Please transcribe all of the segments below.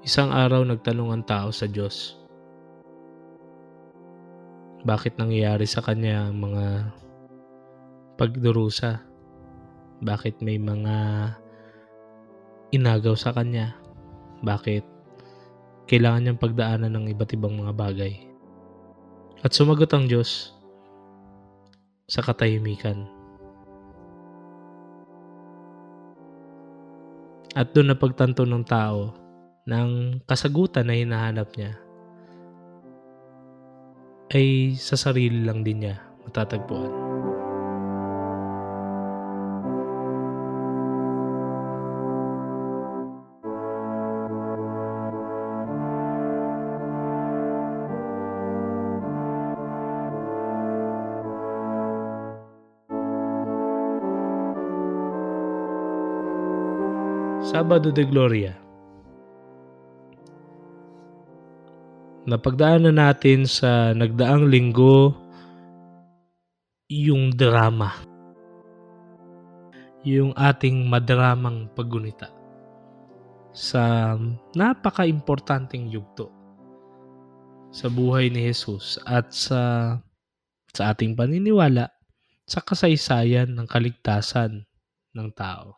Isang araw nagtanong ang tao sa Diyos, bakit nangyayari sa kanya ang mga pagdurusa? Bakit may mga inagaw sa kanya? Bakit kailangan niyang pagdaanan ng iba't ibang mga bagay? At sumagot ang Diyos sa katahimikan. At doon napagtanto ng tao ng kasagutan na hinahanap niya ay sa sarili lang din niya matatagpuan. Sabado de Gloria. Napagdaanan natin sa nagdaang linggo yung drama, yung ating madramang paggunita sa napaka-importanteng yugto sa buhay ni Jesus at sa ating paniniwala sa kasaysayan ng kaligtasan ng tao.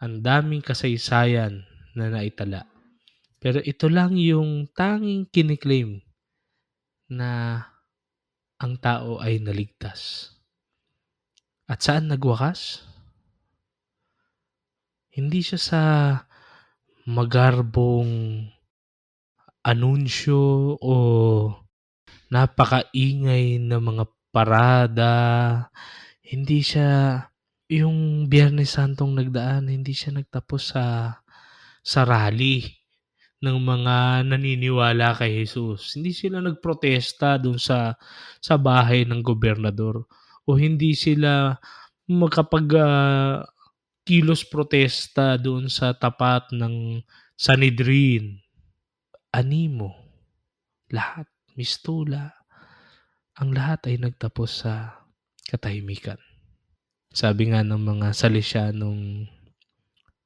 Ang daming kasaysayan na naitala. Pero ito lang yung tanging kiniklaim na ang tao ay naligtas. At saan nagwakas? Hindi siya sa magarbong anunsyo o napakaingay na mga parada. Hindi siya yung Biyernes Santong nagdaan, hindi siya nagtapos sa rally ng mga naniniwala kay Jesus. Hindi sila nagprotesta dun sa bahay ng gobernador o hindi sila kilos protesta doon sa tapat ng Sanhedrin. Animo, lahat, mistula, ang lahat ay nagtapos sa katahimikan. Sabi nga ng mga Salisyanong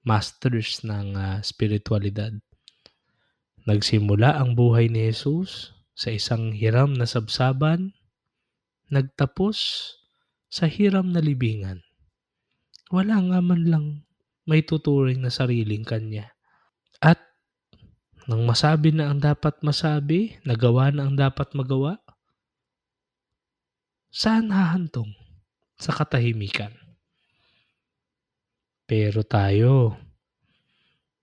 masters ng spiritualidad, nagsimula ang buhay ni Jesus sa isang hiram na sabsaban, nagtapos sa hiram na libingan. Wala nga man lang may tuturing na sariling kanya. At nang masabi na ang dapat masabi, nagawa na ang dapat magawa, saan hahantong? Sa katahimikan. Pero tayo,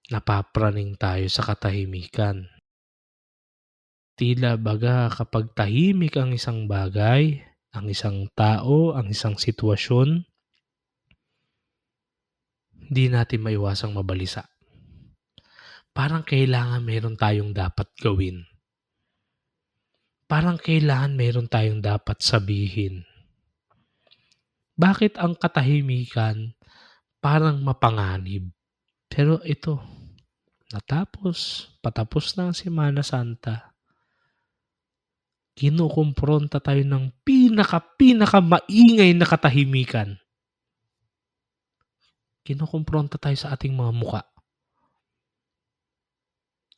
napapraning tayo sa katahimikan. Tila baga kapag tahimik ang isang bagay, ang isang tao, ang isang sitwasyon, di natin maiwasang mabalisa. Parang kailangan meron tayong dapat gawin. Parang kailangan meron tayong dapat sabihin. Bakit ang katahimikan parang mapanganib? Pero ito, patapos na ang Semana Santa, kinukumpronta tayo ng pinaka maingay na katahimikan. Kinukumpronta tayo sa ating mga muka.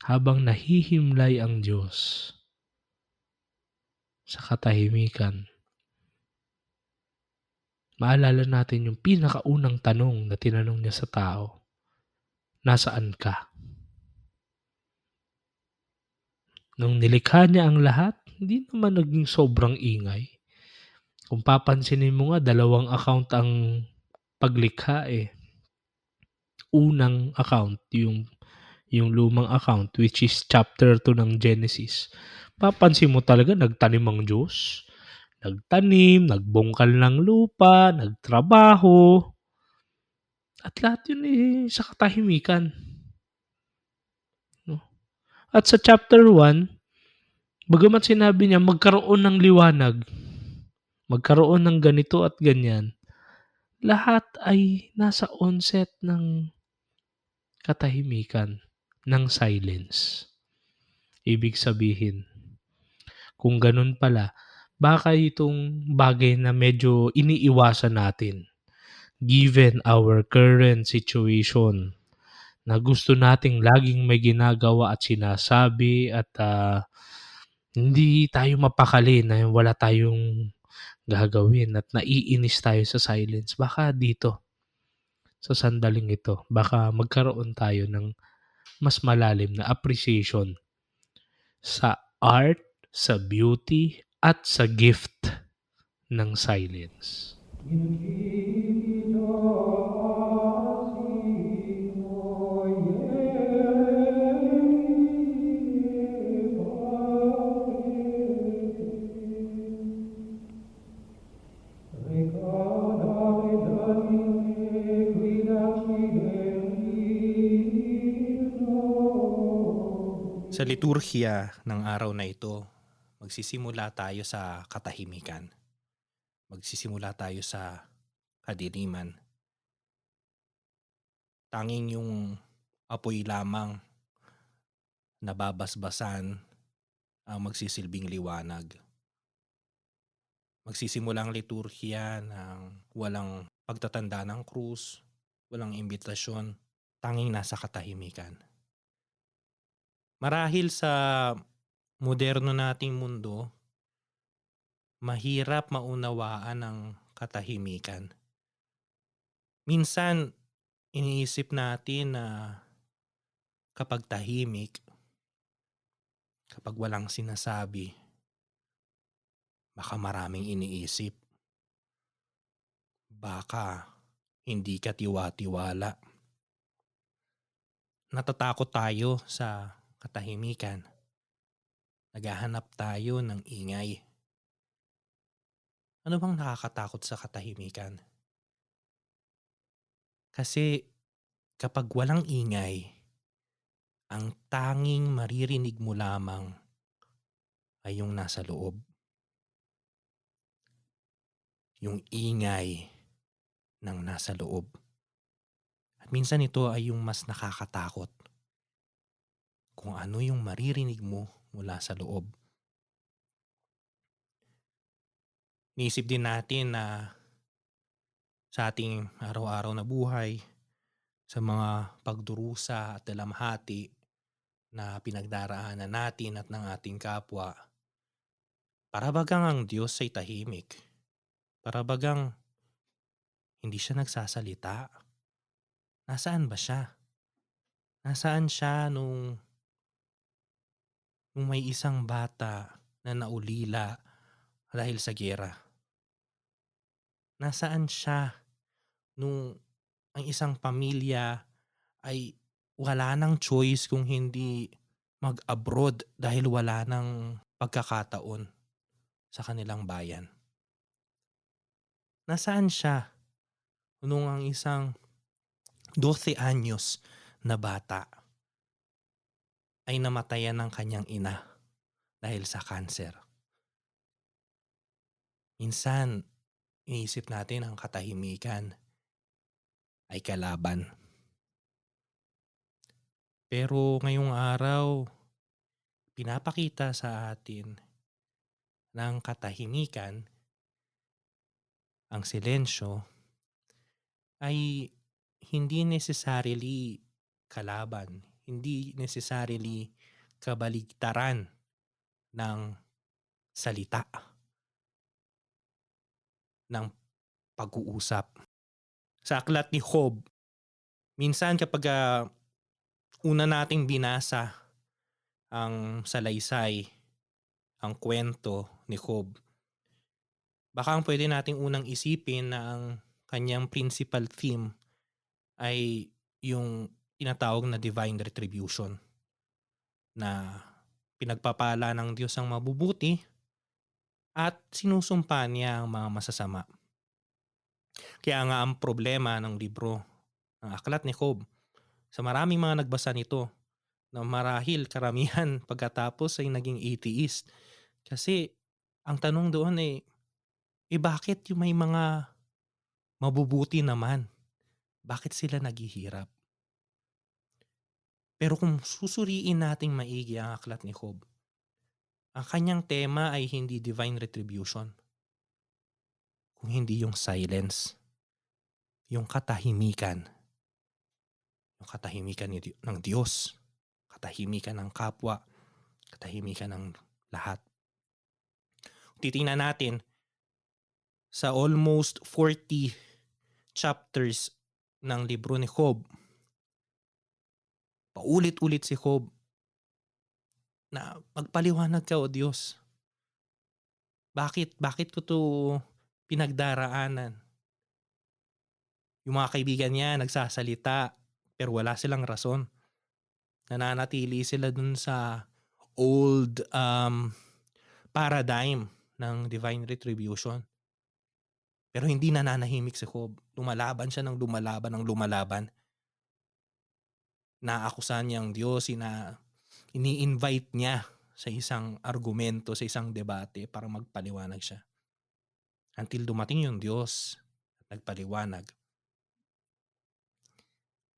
Habang nahihimlay ang Diyos sa katahimikan, maalala natin yung pinakaunang tanong na tinanong niya sa tao, nasaan ka? Nung nilikha niya ang lahat, hindi naman naging sobrang ingay. Kung papansinin mo nga, 2 account ang paglikha eh. Unang account, yung lumang account, which is chapter 2 ng Genesis. Papansin mo talaga, nagtanim ang Diyos. Nagtanim, nagbungkal ng lupa, nagtrabaho. At lahat yun sa katahimikan. No? At sa chapter 1, bagamat sinabi niya magkaroon ng liwanag, magkaroon ng ganito at ganyan, lahat ay nasa onset ng katahimikan, ng silence. Ibig sabihin, kung ganun pala, baka itong bagay na medyo iniiwasan natin given our current situation na gusto nating laging may ginagawa at sinasabi at, hindi tayo mapakali na wala tayong gagawin at naiinis tayo sa silence. Baka dito, sa sandaling ito, baka magkaroon tayo ng mas malalim na appreciation sa art, sa beauty, at sa gift ng silence. Sa liturhiya ng araw na ito, magsisimula tayo sa katahimikan. Magsisimula tayo sa kadiliman. Tanging yung apoy lamang na babasbasan ang magsisilbing liwanag. Magsisimula ang liturhiya ng walang pagtatanda ng krus, walang imbitasyon, tanging nasa katahimikan. Marahil sa moderno nating mundo, mahirap maunawaan ang katahimikan. Minsan, iniisip natin na kapag tahimik, kapag walang sinasabi, baka maraming iniisip. Baka hindi ka tiwa-tiwala. Natatakot tayo sa katahimikan. Naghahanap tayo ng ingay. Ano bang nakakatakot sa katahimikan? Kasi kapag walang ingay, ang tanging maririnig mo lamang ay yung nasa loob. Yung ingay ng nasa loob. At minsan ito ay yung mas nakakatakot. Kung ano yung maririnig mo mula sa loob. Niisip din natin na sa ating araw-araw na buhay, sa mga pagdurusa at dalamhati na pinagdaraanan natin at ng ating kapwa, para bagang ang Diyos ay tahimik. Para bagang hindi siya nagsasalita. Nasaan ba siya? Nasaan siya nung may isang bata na naulila dahil sa giyera? Nasaan siya nung ang isang pamilya ay wala ng choice kung hindi mag-abroad dahil wala ng pagkakataon sa kanilang bayan? Nasaan siya nung ang isang 12 anyos na bata ay namatayan ng kanyang ina dahil sa kanser? Minsan, iniisip natin ang katahimikan ay kalaban. Pero ngayong araw, pinapakita sa atin ng katahimikan, ang silensyo, ay hindi necessarily kalaban, hindi necessarily kabaligtaran ng salita, ng pag-uusap. Sa aklat ni Job, minsan kapag una nating binasa ang salaysay, ang kwento ni Job, baka ang pwede nating unang isipin na ang kanyang principal theme ay yung tinatawag na divine retribution, na pinagpapala ng Diyos ang mabubuti at sinusumpa niya ang mga masasama. Kaya nga ang problema ng libro ng aklat ni Job, sa maraming mga nagbasa nito, na marahil karamihan pagkatapos ay naging atheist. Kasi ang tanong doon bakit yung may mga mabubuti naman? Bakit sila naghihirap? Pero kung susuriin nating maigi ang aklat ni Job, ang kanyang tema ay hindi divine retribution, kung hindi yung silence, yung katahimikan. Yung katahimikan ng Diyos, katahimikan ng kapwa, katahimikan ng lahat. Titingnan natin sa almost 40 chapters ng libro ni Job, paulit-ulit si Job na magpaliwanag ka, O Diyos. Bakit ko to pinagdaraanan? Yung mga kaibigan niya nagsasalita pero wala silang rason. Nananatili sila dun sa old paradigm ng divine retribution. Pero hindi nananahimik si Job. Lumalaban siya ng lumalaban. Naakusahan niya ang Diyos, ini-invite niya sa isang argumento, sa isang debate para magpaliwanag siya. Until dumating yung Diyos at nagpaliwanag.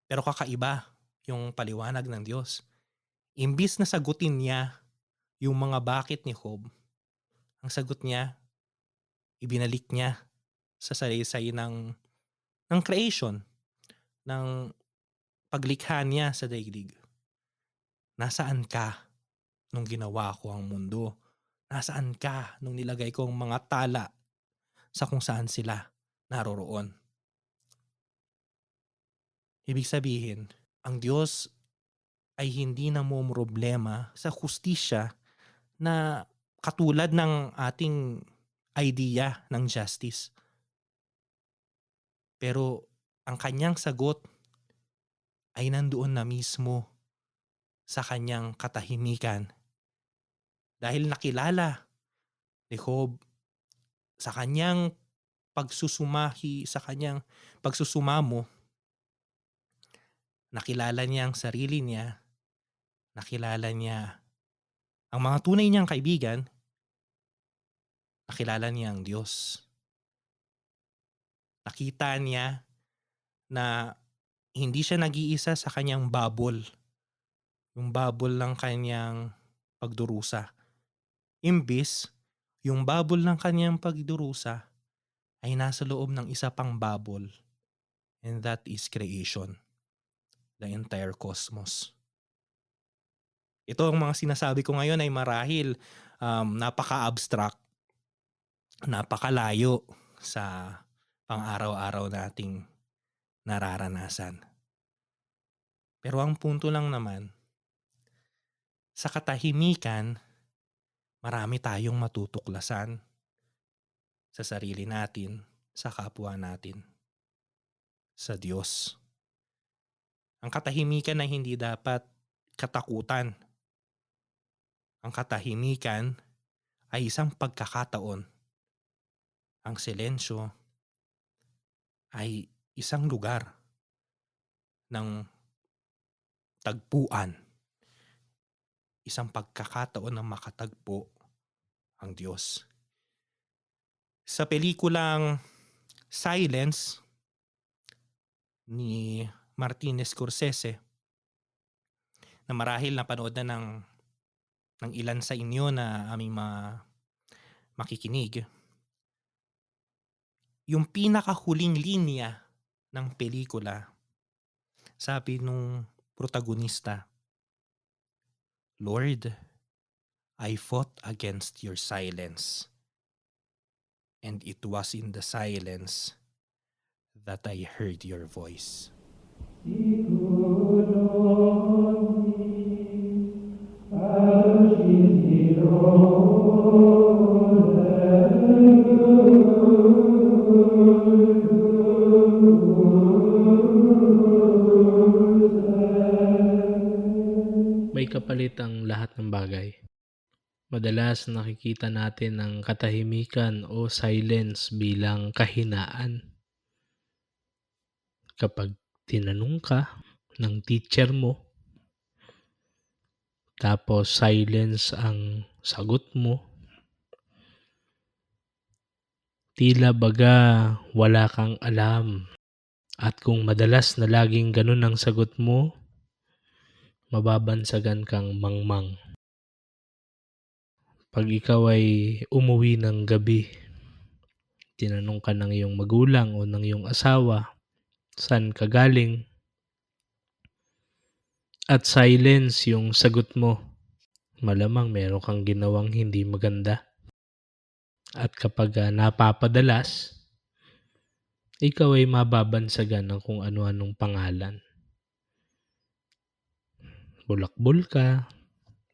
Pero kakaiba yung paliwanag ng Diyos. Imbis na sagutin niya yung mga bakit ni Job, ang sagot niya, ibinalik niya sa salaysay ng creation, ng paglikha niya sa daigdig. Nasaan ka nung ginawa ko ang mundo? Nasaan ka nung nilagay ko ang mga tala sa kung saan sila naroroon? Ibig sabihin, ang Diyos ay hindi namomroblema sa hustisya na katulad ng ating idea ng justice. Pero ang kanyang sagot ay nandoon na mismo sa kanyang katahimikan. Dahil nakilala ni Job sa kanyang sa kanyang pagsusumamo, nakilala niya ang sarili niya, nakilala niya ang mga tunay niyang kaibigan, nakilala niya ang Diyos. Nakita niya na hindi siya nag-iisa sa kanyang bubble, yung bubble ng kanyang pagdurusa. Imbis, yung bubble ng kanyang pagdurusa ay nasa loob ng isa pang bubble, and that is creation, the entire cosmos. Ito ang mga sinasabi ko ngayon ay marahil napaka-abstract, napakalayo sa pang-araw-araw nating nararanasan. Pero ang punto lang naman, sa katahimikan, marami tayong matutuklasan sa sarili natin, sa kapwa natin, sa Diyos. Ang katahimikan ay hindi dapat katakutan. Ang katahimikan ay isang pagkakataon. Ang silensyo ay isang lugar ng tagpuan. Isang pagkakataon na makatagpo ang Diyos. Sa pelikulang Silence ni Martin Scorsese, na marahil napanood na ng ilan sa inyo na aming makikinig, yung pinakahuling linya ng pelikula, sabi nung protagonista, "Lord, I fought against your silence. And it was in the silence that I heard your voice." May kapalit ang lahat ng bagay. Madalas nakikita natin ang katahimikan o silence bilang kahinaan. Kapag tinanong ka ng teacher mo, tapos silence ang sagot mo, tila baga wala kang alam. At kung madalas na laging ganun ang sagot mo, mababansagan kang mangmang. Pag ikaw ay umuwi ng gabi, tinanong ka ng iyong magulang o ng iyong asawa, saan ka galing? at silence yung sagot mo, malamang meron kang ginawang hindi maganda. At kapag, napapadalas, ikaw ay mababansagan ng kung ano-anong pangalan. Bulakbol ka,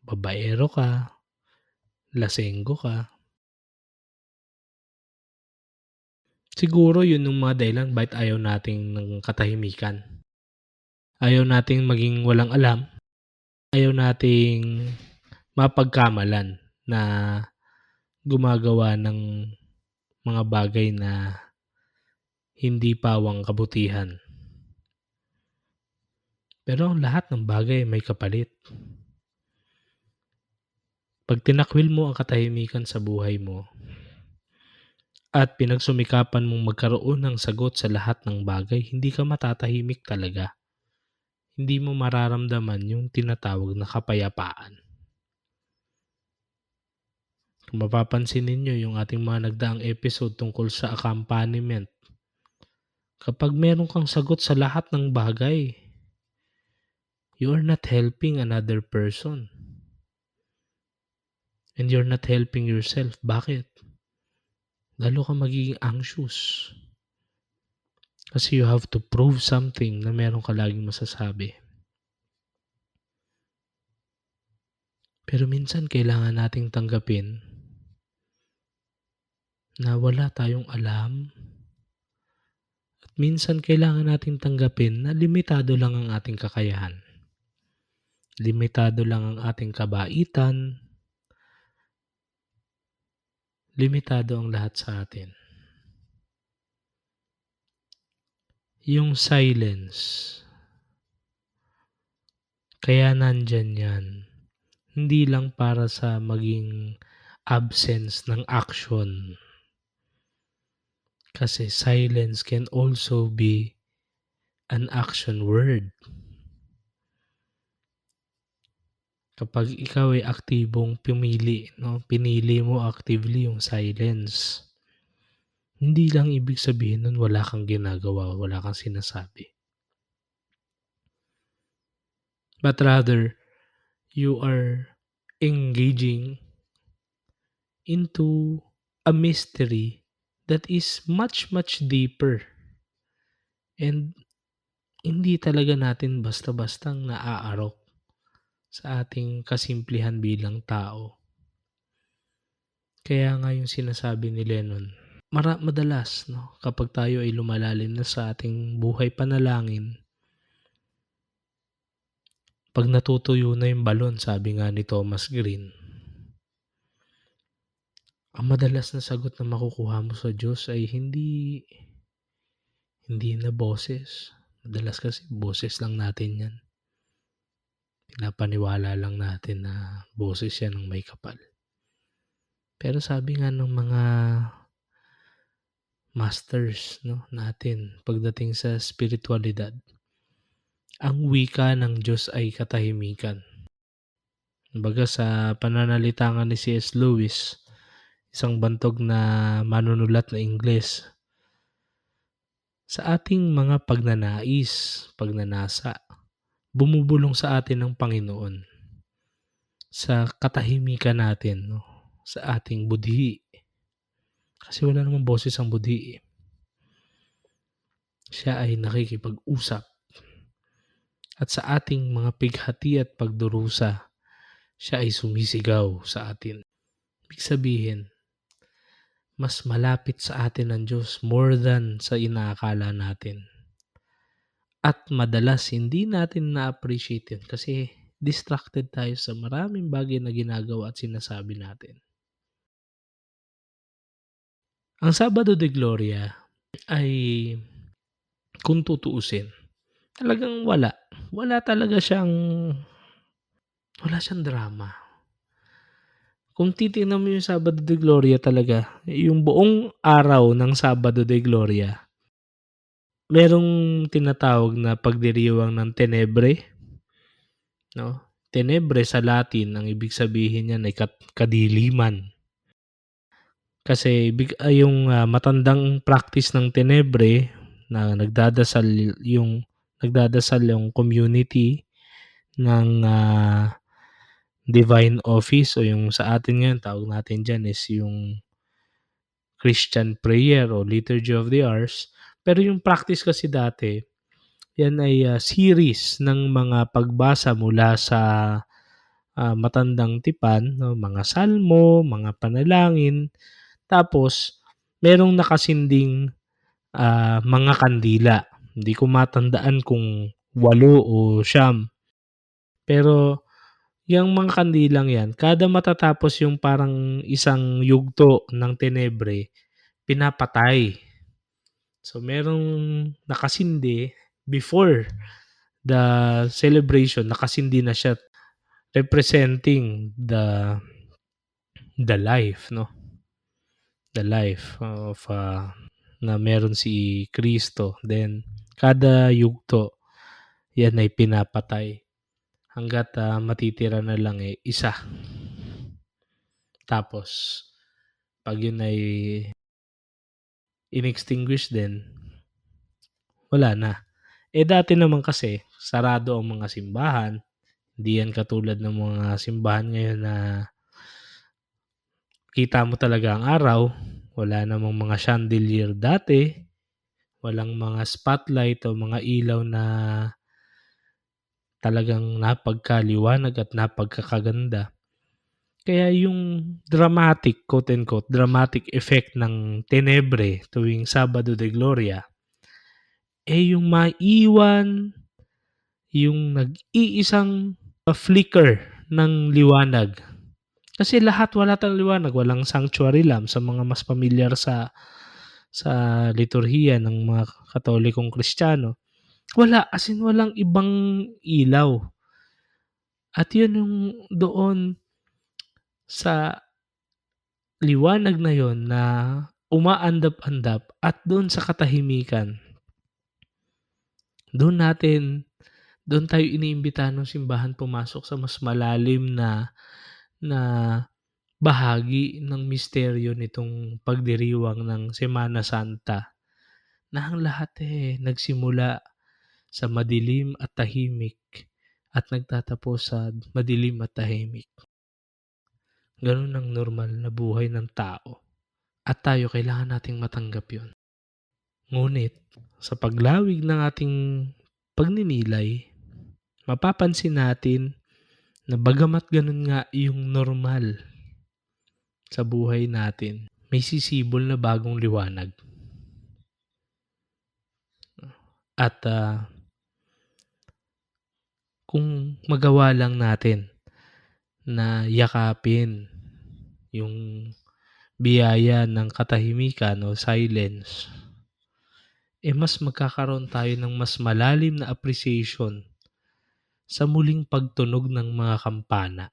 babaero ka, lasenggo ka. Siguro yun yung mga dahilan bakit ayaw natin ng katahimikan. Ayaw nating maging walang alam, ayaw nating mapagkamalan na gumagawa ng mga bagay na hindi pawang kabutihan. Pero ang lahat ng bagay may kapalit. 'Pag tinakwil mo ang katahimikan sa buhay mo at pinagsumikapan mong magkaroon ng sagot sa lahat ng bagay, hindi ka matatahimik talaga. Hindi mo mararamdaman yung tinatawag na kapayapaan. Kung mapapansin ninyo yung ating mga nagdaang episode tungkol sa accompaniment, kapag meron kang sagot sa lahat ng bagay, you are not helping another person. And you're not helping yourself. Bakit? Lalo ka magiging anxious. Kasi you have to prove something na meron ka laging masasabi. Pero minsan kailangan nating tanggapin na wala tayong alam. At minsan kailangan nating tanggapin na limitado lang ang ating kakayahan. Limitado lang ang ating kabaitan. Limitado ang lahat sa atin. Yung silence, kaya nandyan yan, hindi lang para sa maging absence ng action. Kasi silence can also be an action word. Kapag ikaw ay aktibong pinili mo actively yung silence, hindi lang ibig sabihin nun wala kang ginagawa, wala kang sinasabi. But rather, you are engaging into a mystery that is much, much deeper. And hindi talaga natin basta-bastang naaarok sa ating kasimplihan bilang tao. Kaya nga yung sinasabi ni Lennon, madalas kapag tayo ay lumalalim na sa ating buhay panalangin, pag natutuyo na yung balon, sabi nga ni Thomas Green, ang madalas na sagot na makukuha mo sa Diyos ay hindi na boses. Madalas kasi boses lang natin yan. Pinapaniwala lang natin na boses yan ng may kapal. Pero sabi nga ng mga masters natin pagdating sa spiritualidad, ang wika ng Diyos ay katahimikan. Kumbaga sa pananalita nga ni C.S. Lewis, isang bantog na manunulat na Ingles, sa ating mga pagnanasa, bumubulong sa atin ng Panginoon sa katahimikan natin, sa ating budhi. Kasi wala namang boses ang budhi. Siya ay nakikipag-usap. At sa ating mga pighati at pagdurusa, siya ay sumisigaw sa atin. Ibig sabihin, mas malapit sa atin ang Diyos more than sa inaakala natin. At madalas hindi natin na-appreciate yun kasi distracted tayo sa maraming bagay na ginagawa at sinasabi natin. Ang Sabado de Gloria ay, kung tutuusin, talagang wala talaga siyang, wala siyang drama. Kung titingnan mo yung Sabado de Gloria talaga, yung buong araw ng Sabado de Gloria, merong tinatawag na pagdiriwang ng Tenebre. Tenebre sa Latin, ang ibig sabihin niyan ay kadiliman. Kasi yung matandang practice ng Tenebre na nagdadasal yung community ng, divine office o yung sa atin ngayon tawag natin diyan is yung Christian prayer o Liturgy of the Hours. Pero yung practice kasi dati, yan ay, series ng mga pagbasa mula sa, matandang tipan 'no, mga salmo, mga panalangin, tapos merong nakasinding, mga kandila. Hindi ko matandaan kung 8 o 9. Pero yang mga kandilang 'yan, kada matatapos yung parang isang yugto ng tenebre, pinapatay. So merong nakasindi before the celebration, nakasindi na siya representing the life 'no, the life of, na meron si Kristo. Then kada yugto 'yan ay pinapatay hangga't, matitira na lang, isa. Tapos 'pag yun ay in-extinguish din, wala na. Dati naman kasi sarado ang mga simbahan, hindi yan katulad ng mga simbahan ngayon na kita mo talaga ang araw, wala namang mga chandelier dati, walang mga spotlight o mga ilaw na talagang napagkaliwanag at napagkakaganda. Kaya yung dramatic, quote unquote, dramatic effect ng tenebre tuwing Sabado de Gloria, yung maiwan yung nag-iisang flicker ng liwanag. Kasi lahat wala talagang liwanag, walang sanctuary lamp sa mga mas pamilyar sa liturhiya ng mga Katolikong Kristiyano. Wala, as in walang ibang ilaw. At yun yung doon sa liwanag na yon na umaandap-andap at doon sa katahimikan, doon natin doon tayo iniimbitahan ng simbahan pumasok sa mas malalim na na bahagi ng misteryo nitong pagdiriwang ng Semana Santa, na ang lahat, nagsimula sa madilim at tahimik at nagtatapos sa madilim at tahimik. Gano'n ang normal na buhay ng tao at tayo kailangan nating matanggap 'yun. Ngunit sa paglawig ng ating pagninilay, mapapansin natin na bagamat gano'n nga yung normal sa buhay natin, may sisibol na bagong liwanag. At, kung magawa lang natin na yakapin yung biyaya ng katahimikan o silence, mas magkakaroon tayo ng mas malalim na appreciation sa muling pagtunog ng mga kampana,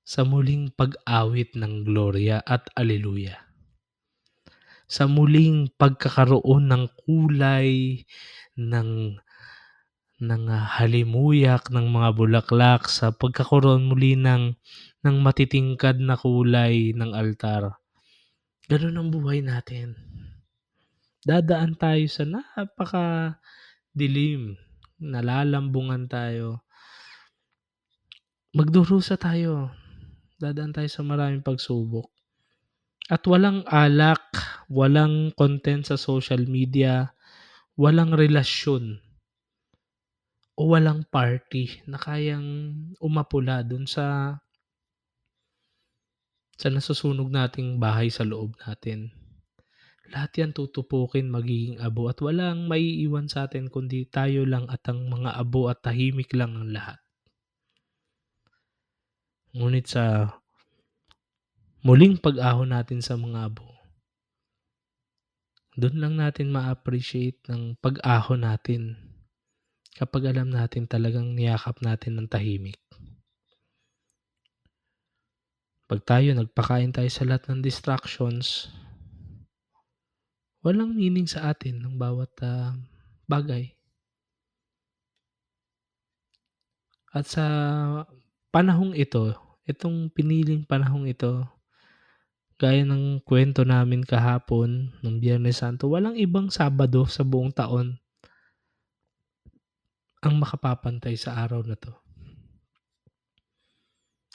sa muling pag-awit ng gloria at alleluia, sa muling pagkakaroon ng kulay, ng halimuyak ng mga bulaklak, sa pagkakaroon muli ng matitingkad na kulay ng altar. Gano'n ang buhay natin. Dadaan tayo sa napakadilim, nalalambungan tayo. Magdurusa tayo, dadaan tayo sa maraming pagsubok. At walang alak, walang content sa social media, walang relasyon o walang party na kayang umapula dun sa nasusunog nating bahay sa loob natin. Lahat yan tutupukin, magiging abo at walang maiiwan sa atin kundi tayo lang at ang mga abo at tahimik lang ang lahat. Ngunit sa muling pag-ahon natin sa mga abo, dun lang natin ma-appreciate ng pag-ahon natin kapag alam natin talagang niyakap natin ng tahimik. 'Pag nagpakain tayo sa lahat ng distractions, walang meaning sa atin ang bawat, bagay. At sa panahong ito, itong piniling panahong ito, gaya ng kuwento namin kahapon nung Biyernes Santo, walang ibang Sabado sa buong taon ang makapapantay sa araw na 'to.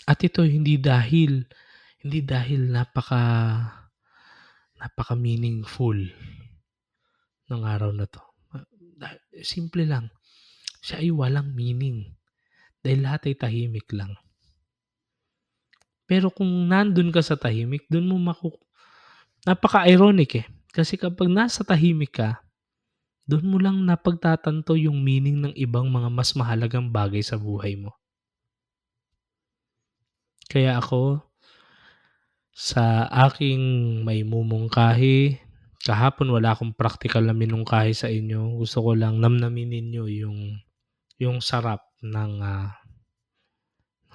At ito hindi dahil napaka-meaningful ng araw na 'to. Simple lang, siya ay walang meaning dahil lahat ay tahimik lang. Pero kung nandun ka sa tahimik, dun mo napaka-ironic, eh, kasi kapag nasa tahimik ka, dun mo lang napagtatanto yung meaning ng ibang mga mas mahalagang bagay sa buhay mo. Kaya ako, sa aking maimumungkahi, kahapon wala akong praktikal na minungkahi sa inyo, gusto ko lang namnamin ninyo yung sarap ng,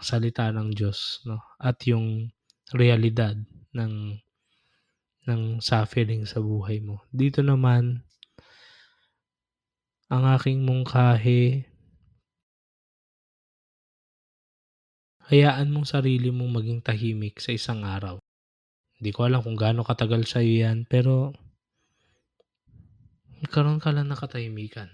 salita ng Diyos 'no, at yung realidad ng suffering sa buhay mo. Dito naman, ang aking mungkahi, hayaan mong sarili mong maging tahimik sa isang araw. Hindi ko alam kung gaano katagal sa'yo 'yan, pero magkaroon ka lang ng katahimikan.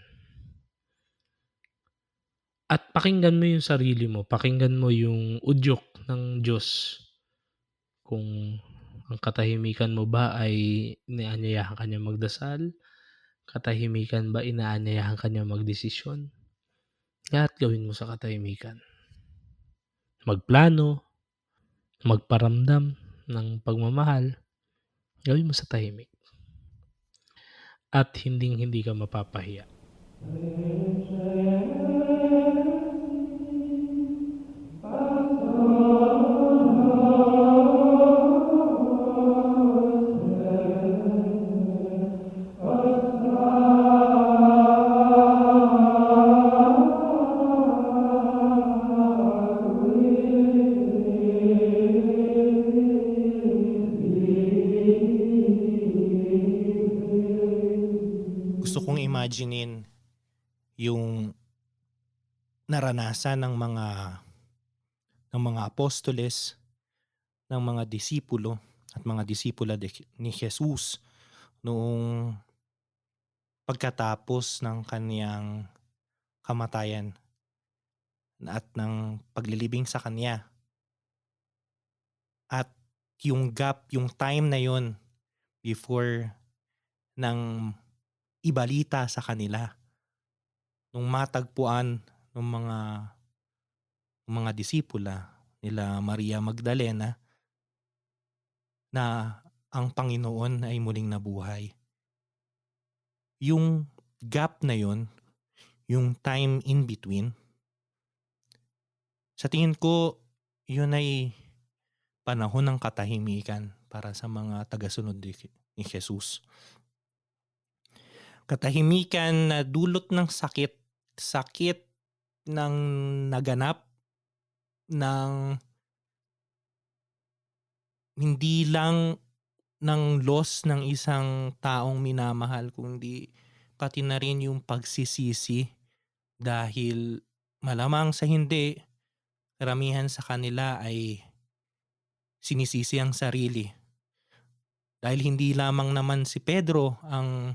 At pakinggan mo yung sarili mo, pakinggan mo yung udyok ng Diyos. Kung ang katahimikan mo ba ay inaanyayahan ka niyang magdasal, katahimikan ba inaanyayahan ka niyang magdesisyon, lahat gawin mo sa katahimikan. Magplano, magparamdam ng pagmamahal, gawin mo sa tahimik. At hinding-hindi ka mapapahiya. Gusto kong imaginein yung naranasan ng mga apostoles, ng mga disipulo at mga disipula ni Jesus noong pagkatapos ng kaniyang kamatayan at ng paglilibing sa kanya. At yung gap, yung time na yon before ng ibalita sa kanila, nung matagpuan ng mga disipula nila Maria Magdalena na ang Panginoon ay muling nabuhay. Yung gap na yon, yung time in between, sa tingin ko yun ay panahon ng katahimikan para sa mga tagasunod ni Jesus. Katahimikan na dulot ng sakit ng naganap ng hindi lang ng loss ng isang taong minamahal, kundi pati na rin yung pagsisisi dahil malamang sa hindi, karamihan sa kanila ay sinisisi ang sarili. Dahil hindi lamang naman si Pedro ang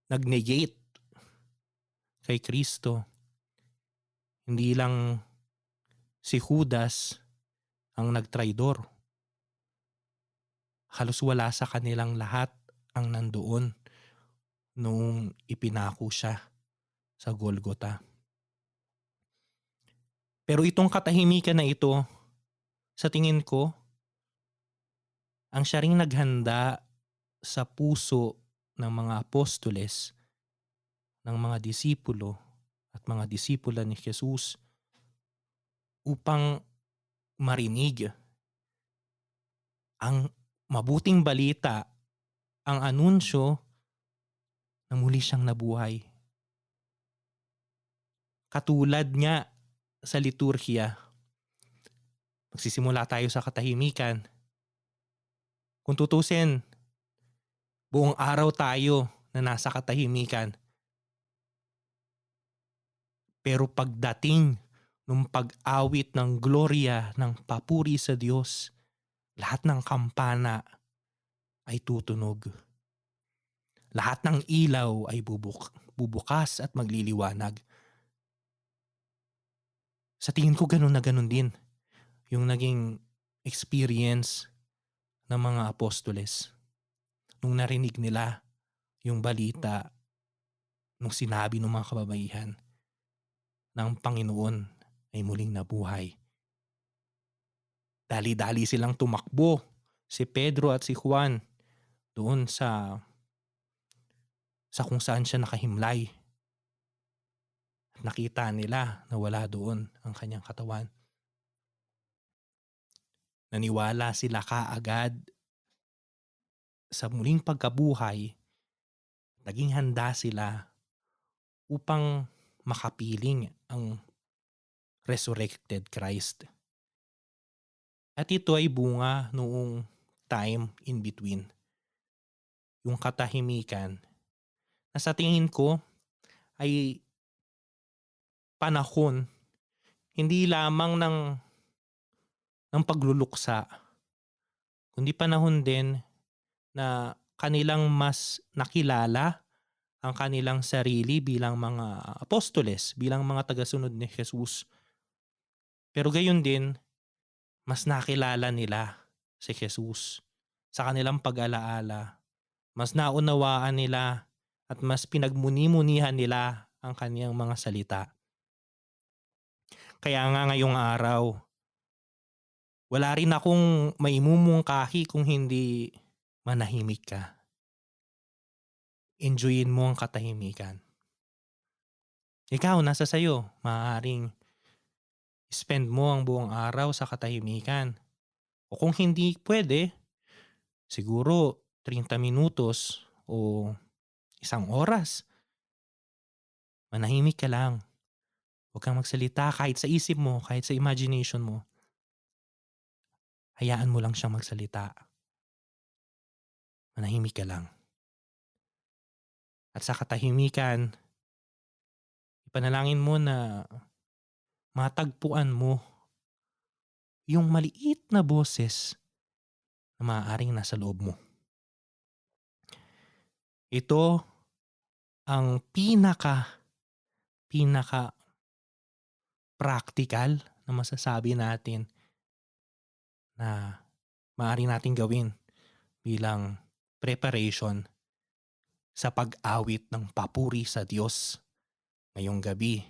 nag-negate kay Kristo. Hindi lang si Judas ang nagtraidor. Halos wala sa kanilang lahat ang nandoon nung ipinako siya sa Golgotha. Pero itong katahimikan na ito, sa tingin ko, ang siya ring naghanda sa puso ng mga apostoles, ng mga disipulo at mga disipula ni Jesus upang marinig ang mabuting balita, ang anunsyo na muli siyang nabuhay. Katulad nga sa liturhiya, magsisimula tayo sa katahimikan. Kung tutusin, buong araw tayo na nasa katahimikan. Pero pagdating ng pag-awit ng gloria, ng papuri sa Diyos, lahat ng kampana ay tutunog. Lahat ng ilaw ay bubukas at magliliwanag. Sa tingin ko ganun na ganun din yung naging experience ng mga apostoles nung narinig nila yung balita nung sinabi ng mga kababaihan na ang Panginoon ay muling nabuhay. Dali-dali silang tumakbo, si Pedro at si Juan, doon sa kung saan siya nakahimlay. Nakita nila na wala doon ang kanyang katawan. Naniwala sila kaagad sa muling pagkabuhay. Naging handa sila upang makapiling ang resurrected Christ. At ito ay bunga noong time in between. Yung katahimikan na sa tingin ko ay panahon hindi lamang ng pagluluksa, kundi panahon din na kanilang mas nakilala ang kanilang sarili bilang mga apostoles, bilang mga tagasunod ni Jesus. Pero gayon din, mas nakilala nila si Jesus sa kanilang pag-alaala. Mas naunawaan nila at mas pinagmuni-munihan nila ang kaniyang mga salita. Kaya nga ngayong araw, wala rin akong maimumungkahi kung hindi manahimik ka. Enjoyin mo ang katahimikan. Ikaw, nasa sayo. Maaaring spend mo ang buong araw sa katahimikan. O kung hindi pwede, siguro 30 minutos o 1 oras. Manahimik ka lang. Huwag kang magsalita kahit sa isip mo, kahit sa imagination mo. Hayaan mo lang siyang magsalita. Manahimik ka lang. At sa katahimikan, ipanalangin mo na matagpuan mo yung maliit na boses na maaaring nasa loob mo. Ito ang pinaka practical na masasabi natin na maaari nating gawin bilang preparation sa pag-awit ng papuri sa Diyos ngayong gabi.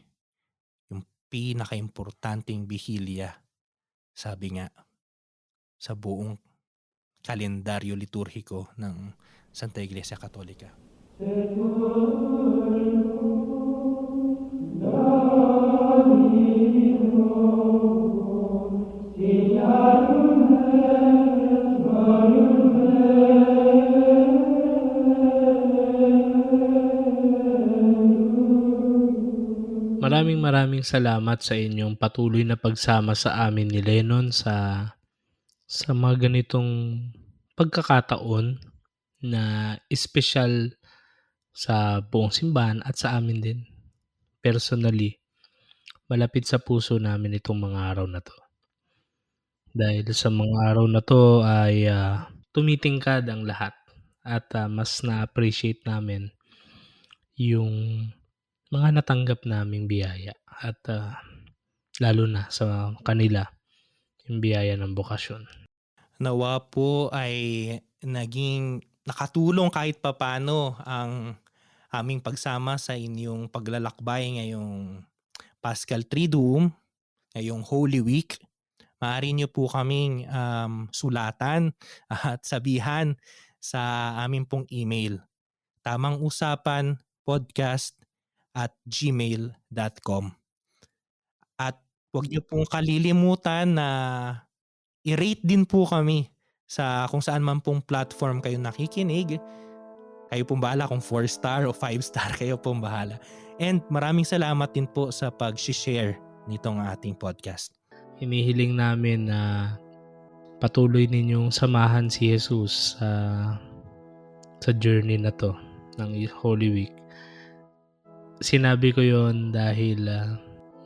Yung pinaka-importanting bihilya, sabi nga, sa buong kalendaryo liturhiko ng Santa Iglesia Katolika. Maraming salamat sa inyong patuloy na pagsama sa amin ni Lennon sa mga ganitong pagkakataon na espesyal sa buong simbahan at sa amin din. Personally, malapit sa puso namin itong mga araw na 'to. Dahil sa mga araw na 'to ay, tumitingkad ang lahat at, mas na-appreciate namin yung mga natanggap naming biyaya at, lalo na sa kanila, yung biyaya ng bokasyon. Nawa po ay naging nakatulong kahit papano ang aming pagsama sa inyong paglalakbay ngayong Paschal Triduum, ngayong Holy Week. Maaari niyo po kaming sulatan at sabihan sa aming pong email, tamangusapanpodcast@gmail.com. At huwag niyo pong kalilimutan na i-rate din po kami sa kung saan man pong platform kayo nakikinig. Kayo pong bahala kung 4-star o 5-star, kayo pong bahala. And maraming salamat din po sa pag-share nitong ating podcast. Hinihiling namin na patuloy ninyong samahan si Jesus sa journey na 'to ng Holy Week. Sinabi ko yon dahil,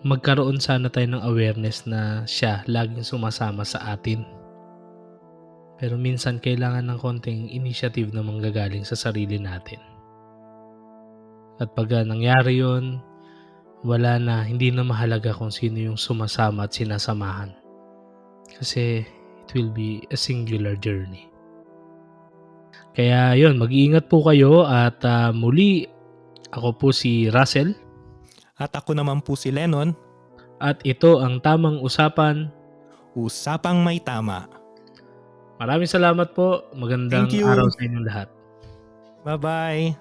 magkaroon sana tayo ng awareness na siya laging sumasama sa atin. Pero minsan kailangan ng konting initiative na manggagaling sa sarili natin. At pagka nangyari yon, hindi na mahalaga kung sino yung sumasama at sinasamahan. Kasi it will be a singular journey. Kaya yun, mag-iingat po kayo at muli, ako po si Russell. At ako naman po si Lennon. At ito ang Tamang Usapan. Usapang may tama. Maraming salamat po. Magandang Thank you. araw sa inyong lahat. Bye-bye.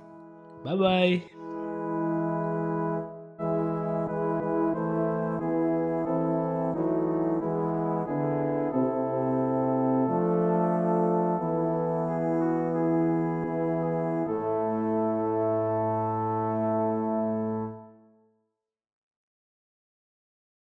Bye-bye.